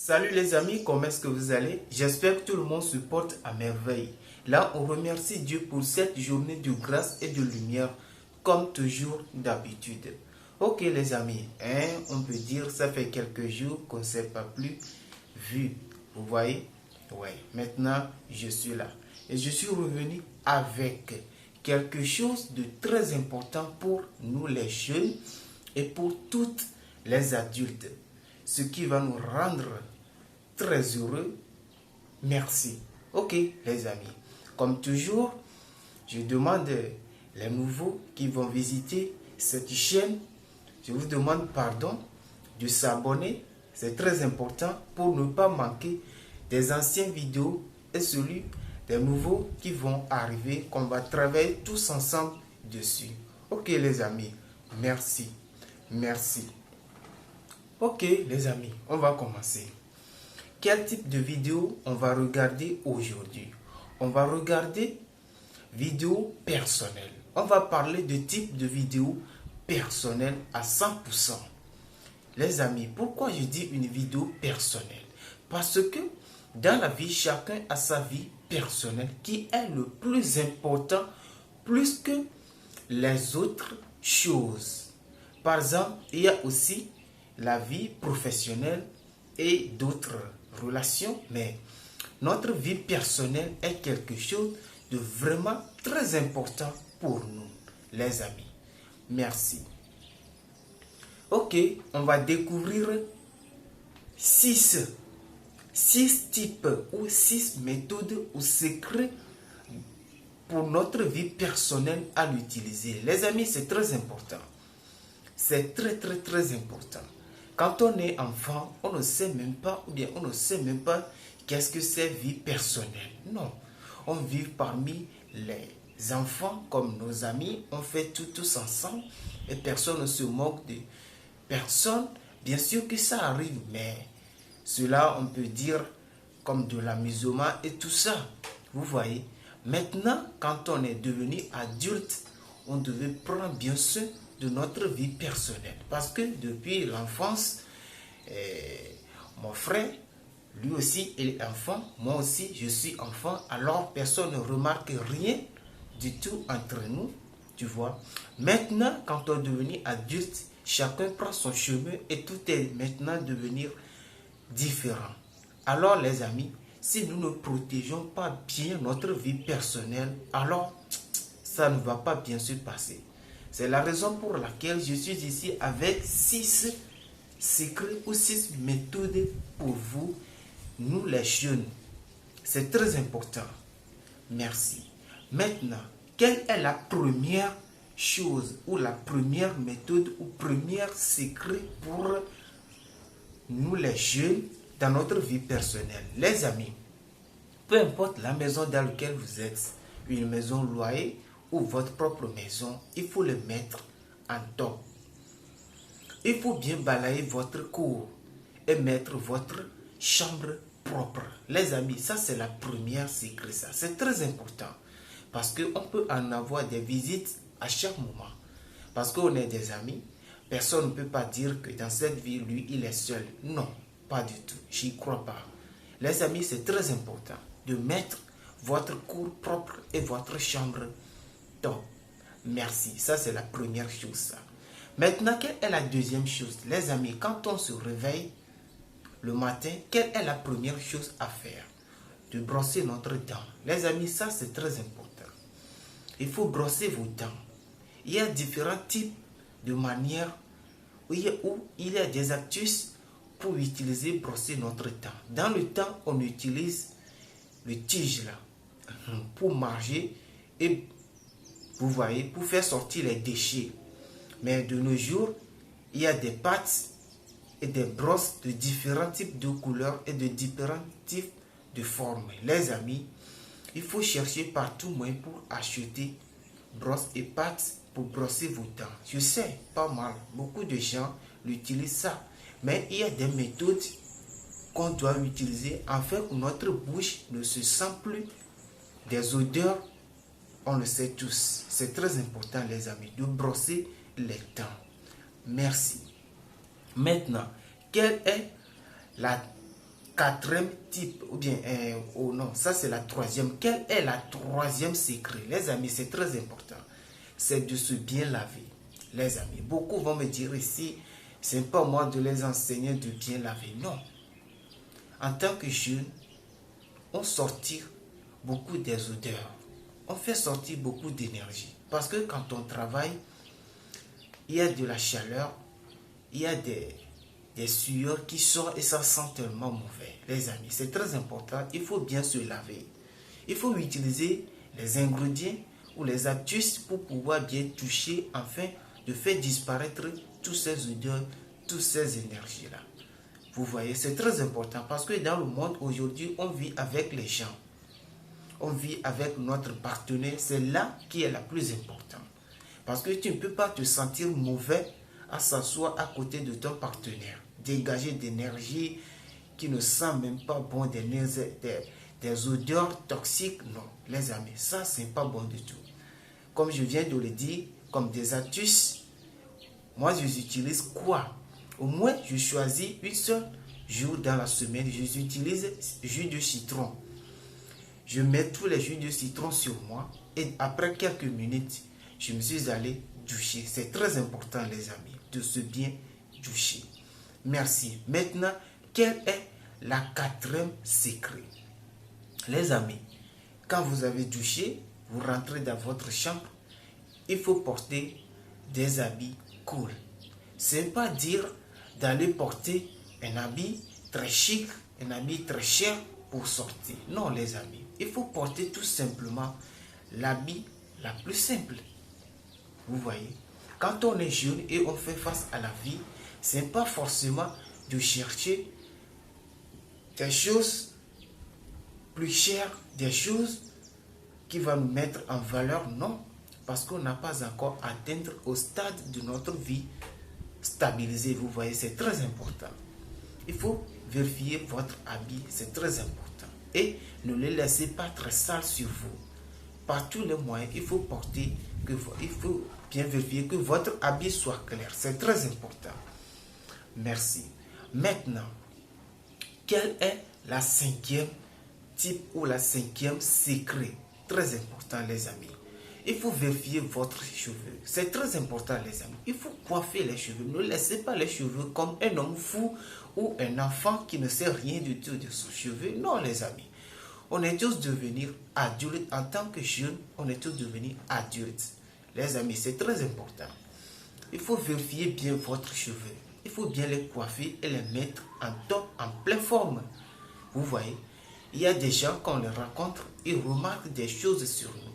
Salut les amis, comment est-ce que vous allez? J'espère que tout le monde se porte à merveille. Là, on remercie Dieu pour cette journée de grâce et de lumière, comme toujours d'habitude. Ok les amis, on peut dire ça fait quelques jours qu'on ne s'est pas plus vu. Vous voyez? Ouais, maintenant je suis là. Et je suis revenu avec quelque chose de très important pour nous les jeunes et pour toutes les adultes. Ce qui va nous rendre très heureux. Merci. Ok, les amis. Comme toujours, je demande les nouveaux qui vont visiter cette chaîne, je vous demande pardon de s'abonner. C'est très important pour ne pas manquer des anciennes vidéos et celui des nouveaux qui vont arriver, qu'on va travailler tous ensemble dessus. Ok, les amis. Merci. Merci. Ok les amis, on va commencer. Quel type de vidéo on va regarder aujourd'hui? On va regarder vidéo personnelle. On va parler de type de vidéo personnelle à 100%. Les amis, pourquoi je dis une vidéo personnelle? Parce que dans la vie, chacun a sa vie personnelle qui est le plus important, plus que les autres choses. Par exemple, il y a aussi la vie professionnelle et d'autres relations, mais notre vie personnelle est quelque chose de vraiment très important pour nous, les amis. Merci. Ok, on va découvrir 6 types ou 6 méthodes ou secrets pour notre vie personnelle à l'utiliser. Les amis, c'est très important. C'est très important. Quand on est enfant, on ne sait même pas, ou bien on ne sait même pas qu'est-ce que c'est vie personnelle. Non, on vit parmi les enfants comme nos amis, on fait tout tous ensemble et personne ne se moque de personne. Bien sûr que ça arrive, mais cela on peut dire comme de l'amusement et tout ça. Vous voyez, maintenant quand on est devenu adulte, on devait prendre bien soin de notre vie personnelle. Parce que depuis l'enfance, mon frère, lui aussi, il est enfant. Moi aussi, je suis enfant. Alors, personne ne remarque rien du tout entre nous. Tu vois. Maintenant, quand on est devenu adulte, chacun prend son chemin et tout est maintenant devenu différent. Alors, les amis, si nous ne protégeons pas bien notre vie personnelle, alors ça ne va pas bien se passer. C'est la raison pour laquelle je suis ici avec 6 secrets ou 6 méthodes pour vous, nous les jeunes. C'est très important. Merci. Maintenant, quelle est la première chose ou la première méthode ou premier secret pour nous les jeunes dans notre vie personnelle? Les amis, peu importe la maison dans laquelle vous êtes, une maison louée, ou votre propre maison, il faut le mettre en top. Il faut bien balayer votre cour et mettre votre chambre propre. Les amis, ça c'est la première secret. Ça, c'est très important. Parce qu'on peut en avoir des visites à chaque moment. Parce qu'on est des amis. Personne ne peut pas dire que dans cette vie, lui, il est seul. Non, pas du tout. J'y crois pas. Les amis, c'est très important de mettre votre cour propre et votre chambre top. Merci. Ça, c'est la première chose. Ça. Maintenant, quelle est la deuxième chose? Les amis, quand on se réveille le matin, quelle est la première chose à faire? De brosser notre dent. Les amis, ça, c'est très important. Il faut brosser vos dents. Il y a différents types de manières où il y a des astuces pour utiliser, brosser notre dent. Dans le temps, on utilise le tige là pour manger et vous voyez, pour faire sortir les déchets. Mais de nos jours, il y a des pâtes et des brosses de différents types de couleurs et de différents types de formes. Les amis, il faut chercher partout moyen pour acheter brosses et pâtes pour brosser vos dents. Je sais, pas mal. Beaucoup de gens l'utilisent ça. Mais il y a des méthodes qu'on doit utiliser afin que notre bouche ne se sent plus des odeurs. On le sait tous. C'est très important, les amis, de brosser les dents. Merci. Maintenant, quelle est la quatrième type, ou bien, oh non, ça c'est la troisième. Quel est la troisième secret? Les amis, c'est très important. C'est de se bien laver. Les amis, beaucoup vont me dire ici, ce n'est pas moi de les enseigner de bien laver. Non. En tant que jeune, on sortit beaucoup des odeurs. On fait sortir beaucoup d'énergie. Parce que quand on travaille, il y a de la chaleur, il y a des sueurs qui sortent et ça sent tellement mauvais. Les amis, c'est très important. Il faut bien se laver. Il faut utiliser les ingrédients ou les astuces pour pouvoir bien toucher afin de faire disparaître toutes ces odeurs, toutes ces énergies-là. Vous voyez, c'est très important parce que dans le monde aujourd'hui, on vit avec les gens. On vit avec notre partenaire. C'est là qui est la plus importante. Parce que tu ne peux pas te sentir mauvais à s'asseoir à côté de ton partenaire. Dégager d'énergie qui ne sent même pas bon, des odeurs toxiques. Non, les amis, ça, c'est pas bon du tout. Comme je viens de le dire, comme des astuces, moi, je utilise quoi? Au moins, je choisis une seule jour dans la semaine. J'utilise jus de citron. Je mets tous les jus de citron sur moi et après quelques minutes, je me suis allé doucher. C'est très important, les amis, de se bien doucher. Merci. Maintenant, quel est la quatrième secret? Les amis, quand vous avez douché, vous rentrez dans votre chambre, il faut porter des habits cool. Ce n'est pas dire d'aller porter un habit très chic, un habit très cher pour sortir. Non, les amis, il faut porter tout simplement l'habit la plus simple. Vous voyez, quand on est jeune et on fait face à la vie, ce n'est pas forcément de chercher des choses plus chères, des choses qui vont nous mettre en valeur, non. Parce qu'on n'a pas encore atteint au stade de notre vie stabilisée. Vous voyez, c'est très important. Il faut vérifier votre habit, c'est très important. Et ne le laissez pas très sale sur vous. Par tous les moyens, il faut bien vérifier que votre habit soit clair. C'est très important. Merci. Maintenant, quel est la cinquième type ou la cinquième secret? Très important, les amis. Il faut vérifier votre cheveu. C'est très important, les amis. Il faut coiffer les cheveux. Ne laissez pas les cheveux comme un homme fou ou un enfant qui ne sait rien du tout de son cheveu. Non, les amis. On est tous devenus adultes. En tant que jeunes, on est tous devenus adultes. Les amis, c'est très important. Il faut vérifier bien votre cheveu. Il faut bien les coiffer et les mettre en top, en pleine forme. Vous voyez, il y a des gens, quand on les rencontre, ils remarquent des choses sur nous.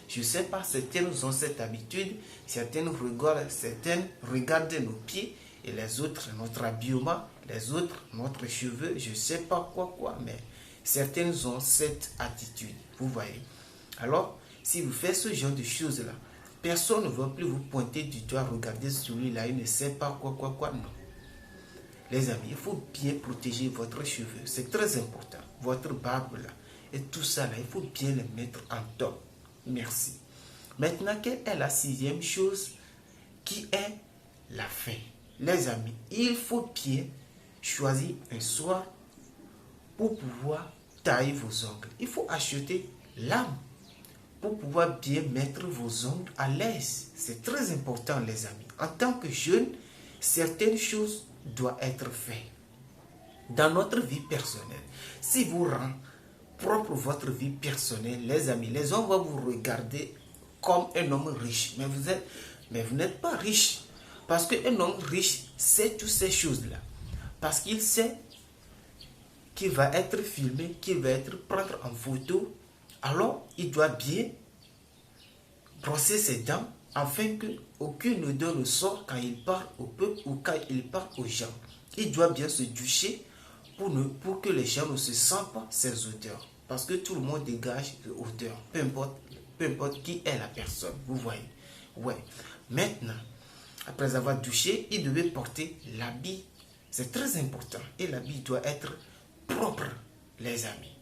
Je ne sais pas, certaines ont cette habitude, certaines regardent nos pieds et les autres notre habillement, les autres notre cheveu, je ne sais pas quoi, mais certaines ont cette attitude, vous voyez. Alors, si vous faites ce genre de choses-là, personne ne va plus vous pointer du doigt, regarder celui-là, il ne sait pas quoi, non. Les amis, il faut bien protéger votre cheveu, c'est très important. Votre barbe là, et tout ça là, il faut bien les mettre en top. Merci. Maintenant, quelle est la sixième chose qui est la fin? Les amis, il faut bien choisir un soir pour pouvoir tailler vos ongles. Il faut acheter lame pour pouvoir bien mettre vos ongles à l'aise. C'est très important, les amis. En tant que jeune, certaines choses doivent être faites. Dans notre vie personnelle, si vous rendez propre votre vie personnelle, les amis, les gens vont vous regarder comme un homme riche. Mais vous n'êtes pas riche. Parce qu'un homme riche sait toutes ces choses-là. Parce qu'il sait qu'il va être filmé, qu'il va être pris en photo. Alors, il doit bien brosser ses dents afin qu'aucune odeur ne sorte quand il parle au peuple ou quand il parle aux gens. Il doit bien se doucher pour que les gens ne se sentent pas ces odeurs. Parce que tout le monde dégage de odeur, peu importe qui est la personne. Vous voyez. Ouais. Maintenant, après avoir douché, il devait porter l'habit. C'est très important. Et l'habit doit être propre, les amis.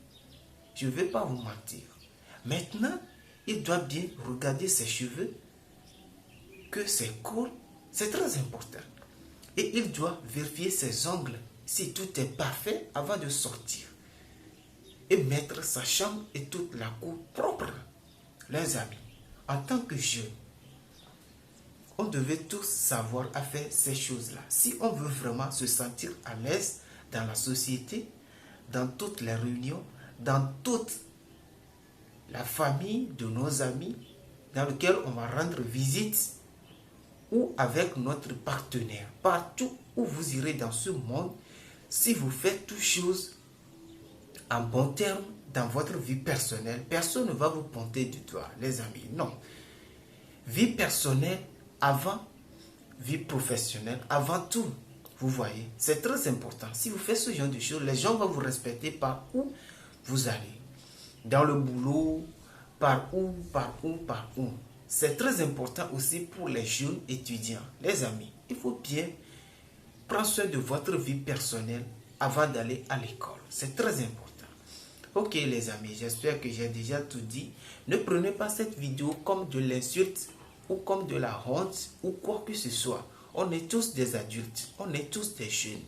Je ne vais pas vous mentir. Maintenant, il doit bien regarder ses cheveux, que c'est court. C'est très important. Et il doit vérifier ses ongles si tout est parfait avant de sortir et mettre sa chambre et toute la cour propre. Les amis, en tant que jeunes, on devait tous savoir à faire ces choses-là. Si on veut vraiment se sentir à l'aise dans la société, dans toutes les réunions, dans toute la famille de nos amis, dans lequel on va rendre visite, ou avec notre partenaire, partout où vous irez dans ce monde, si vous faites toutes choses en bon terme dans votre vie personnelle, personne ne va vous pointer du doigt, les amis. Non. Vie personnelle avant vie professionnelle, avant tout. Vous voyez, c'est très important. Si vous faites ce genre de choses, les gens vont vous respecter par où vous allez. Dans le boulot, par où. C'est très important aussi pour les jeunes étudiants. Les amis, il faut bien prendre soin de votre vie personnelle avant d'aller à l'école. C'est très important. Ok les amis, j'espère que j'ai déjà tout dit. Ne prenez pas cette vidéo comme de l'insulte ou comme de la honte ou quoi que ce soit. On est tous des adultes, on est tous des jeunes.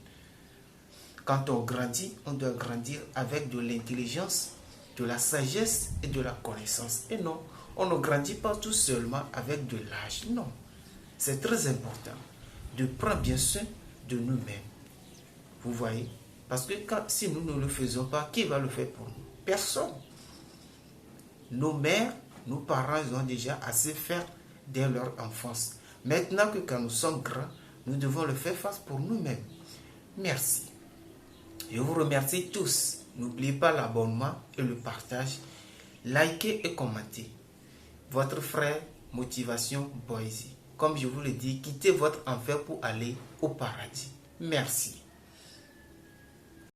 Quand on grandit, on doit grandir avec de l'intelligence, de la sagesse et de la connaissance. Et non, on ne grandit pas tout seulement avec de l'âge. Non, c'est très important de prendre bien soin de nous-mêmes. Vous voyez? Parce que si nous ne le faisons pas, qui va le faire pour nous? Personne. Nos mères, nos parents ont déjà assez fait dès leur enfance. Maintenant que quand nous sommes grands, nous devons le faire face pour nous-mêmes. Merci. Je vous remercie tous. N'oubliez pas l'abonnement et le partage. Likez et commentez. Votre frère Motivation Boise. Comme je vous le dis, quittez votre enfer pour aller au paradis. Merci.